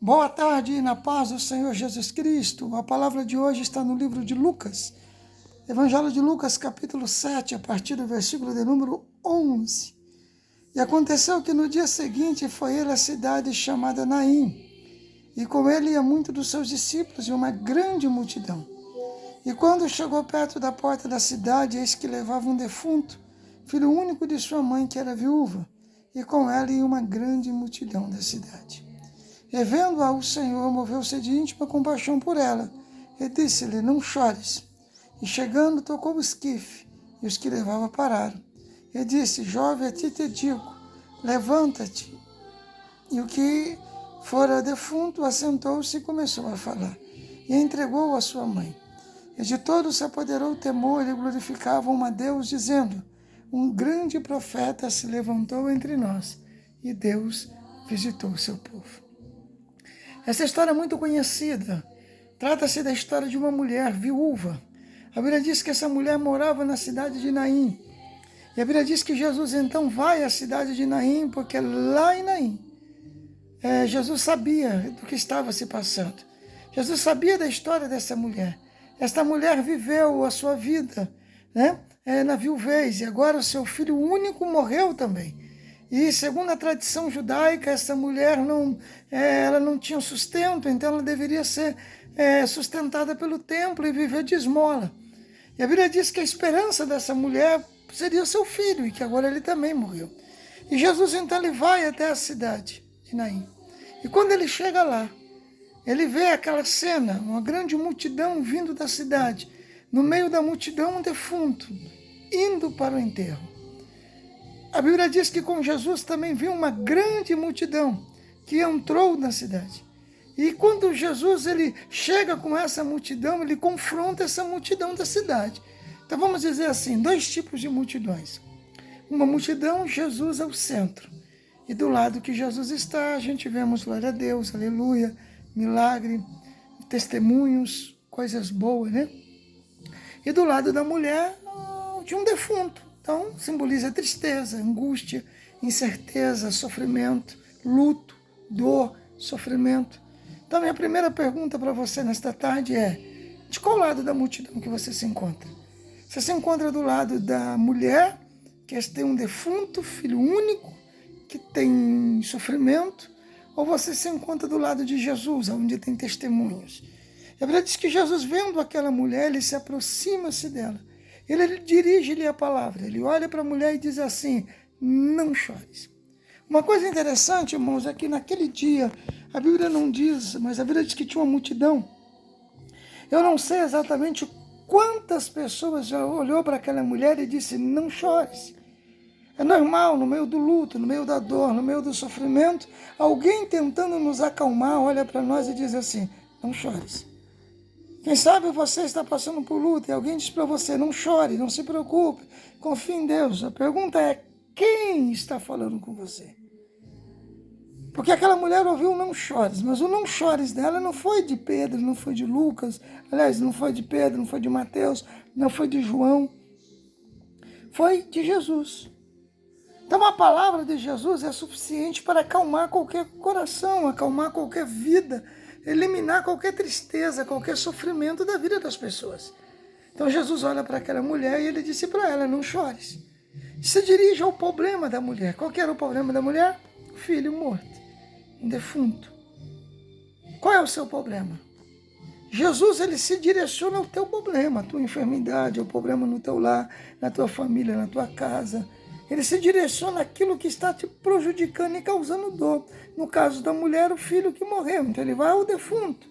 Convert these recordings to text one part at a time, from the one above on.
Boa tarde, na paz do Senhor Jesus Cristo. A palavra de hoje está no livro de Lucas, Evangelho de Lucas, capítulo 7, a partir do versículo de número 11. E aconteceu que no dia seguinte foi ele à cidade chamada Naim, e com ele ia muito dos seus discípulos e uma grande multidão. E quando chegou perto da porta da cidade, eis que levava um defunto, filho único de sua mãe, que era viúva, e com ela ia uma grande multidão da cidade. E vendo-a, o Senhor moveu-se de íntima compaixão por ela, e disse-lhe: não chores. E chegando, tocou o esquife, e os que levava pararam. E disse: jovem, a ti te digo, levanta-te. E o que fora defunto assentou-se e começou a falar, e entregou-o à sua mãe. E de todos se apoderou o temor, e glorificavam a Deus, dizendo: um grande profeta se levantou entre nós, e Deus visitou o seu povo. Essa história é muito conhecida. Trata-se da história de uma mulher viúva. A Bíblia diz que essa mulher morava na cidade de Naim. E a Bíblia diz que Jesus então vai à cidade de Naim, porque lá em Naim, Jesus sabia do que estava se passando. Jesus sabia da história dessa mulher. Esta mulher viveu a sua vida, na viuvez, e agora o seu filho único morreu também. E segundo a tradição judaica, essa mulher ela não tinha sustento, então ela deveria ser sustentada pelo templo e viver de esmola. E a Bíblia diz que a esperança dessa mulher seria o seu filho, e que agora ele também morreu. E Jesus então ele vai até a cidade de Naim. E quando ele chega lá, ele vê aquela cena, uma grande multidão vindo da cidade. No meio da multidão, um defunto, indo para o enterro. A Bíblia diz que com Jesus também viu uma grande multidão que entrou na cidade. E quando Jesus ele chega com essa multidão, ele confronta essa multidão da cidade. Então vamos dizer assim, dois tipos de multidões. Uma multidão, Jesus é o centro. E do lado que Jesus está, a gente vemos glória a Deus, aleluia, milagre, testemunhos, coisas boas, né? E do lado da mulher, de um defunto. Então, simboliza tristeza, angústia, incerteza, sofrimento, luto, dor, sofrimento. Então, minha primeira pergunta para você nesta tarde é: de qual lado da multidão que você se encontra? Você se encontra do lado da mulher, que tem um defunto, filho único, que tem sofrimento, ou você se encontra do lado de Jesus, onde tem testemunhos? A Bíblia diz que Jesus, vendo aquela mulher, ele se aproxima-se dela. Ele dirige-lhe a palavra, ele olha para a mulher e diz assim: não chores. Uma coisa interessante, irmãos, é que naquele dia, a Bíblia não diz, mas a Bíblia diz que tinha uma multidão. Eu não sei exatamente quantas pessoas já olhou para aquela mulher e disse: não chores. É normal, no meio do luto, no meio da dor, no meio do sofrimento, alguém tentando nos acalmar, olha para nós e diz assim: não chores. Quem sabe você está passando por luta e alguém diz para você: não chore, não se preocupe, confie em Deus. A pergunta é: quem está falando com você? Porque aquela mulher ouviu não chores, mas o não chores dela não foi de Pedro, não foi de Lucas, aliás, não foi de Pedro, não foi de Mateus, não foi de João, foi de Jesus. Então a palavra de Jesus é suficiente para acalmar qualquer coração, acalmar qualquer vida, eliminar qualquer tristeza, qualquer sofrimento da vida das pessoas. Então Jesus olha para aquela mulher e ele disse para ela: não chores. Se dirige ao problema da mulher. Qual que era o problema da mulher? O filho morto, um defunto. Qual é o seu problema? Jesus ele se direciona ao teu problema, à tua enfermidade, ao problema no teu lar, na tua família, na tua casa. Ele se direciona àquilo que está te prejudicando e causando dor. No caso da mulher, o filho que morreu. Então ele vai ao defunto.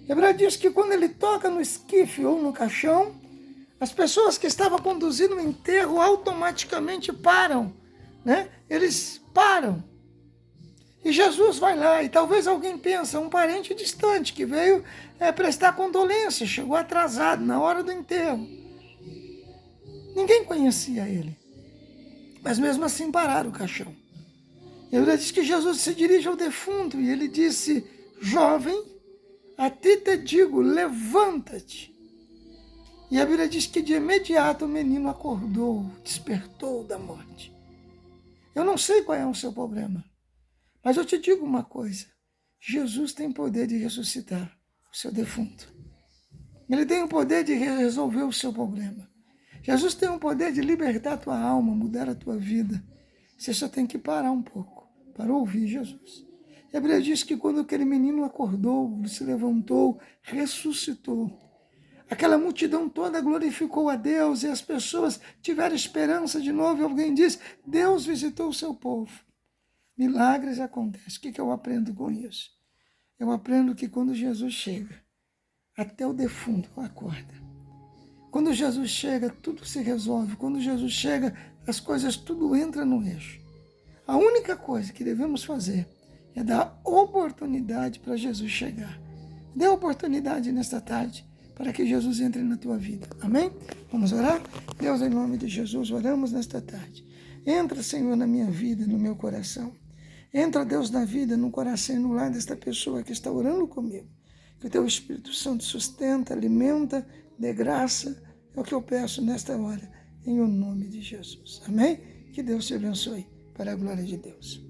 A Bíblia diz que quando ele toca no esquife ou no caixão, as pessoas que estavam conduzindo o enterro automaticamente param. Eles param. E Jesus vai lá, e talvez alguém pense, um parente distante que veio prestar condolência, chegou atrasado na hora do enterro. Ninguém conhecia ele. Mas mesmo assim pararam o caixão. E a Bíblia diz que Jesus se dirige ao defunto e ele disse: jovem, a ti te digo, levanta-te. E a Bíblia diz que de imediato o menino acordou, despertou da morte. Eu não sei qual é o seu problema, mas eu te digo uma coisa: Jesus tem poder de ressuscitar o seu defunto. Ele tem o poder de resolver o seu problema. Jesus tem o poder de libertar a tua alma, mudar a tua vida. Você só tem que parar um pouco para ouvir Jesus. A Bíblia diz que quando aquele menino acordou, se levantou, ressuscitou, aquela multidão toda glorificou a Deus e as pessoas tiveram esperança de novo. E alguém diz, Deus visitou o seu povo. Milagres acontecem. O que eu aprendo com isso? Eu aprendo que quando Jesus chega, até o defunto acorda. Quando Jesus chega, tudo se resolve. Quando Jesus chega, as coisas tudo entra no eixo. A única coisa que devemos fazer é dar oportunidade para Jesus chegar. Dê oportunidade nesta tarde para que Jesus entre na tua vida. Amém? Vamos orar? Deus, em nome de Jesus, oramos nesta tarde. Entra, Senhor, na minha vida, no meu coração. Entra, Deus, na vida, no coração e no lar desta pessoa que está orando comigo. Que o teu Espírito Santo sustenta, alimenta, dê graça. É o que eu peço nesta hora, em o nome de Jesus. Amém? Que Deus te abençoe, para a glória de Deus.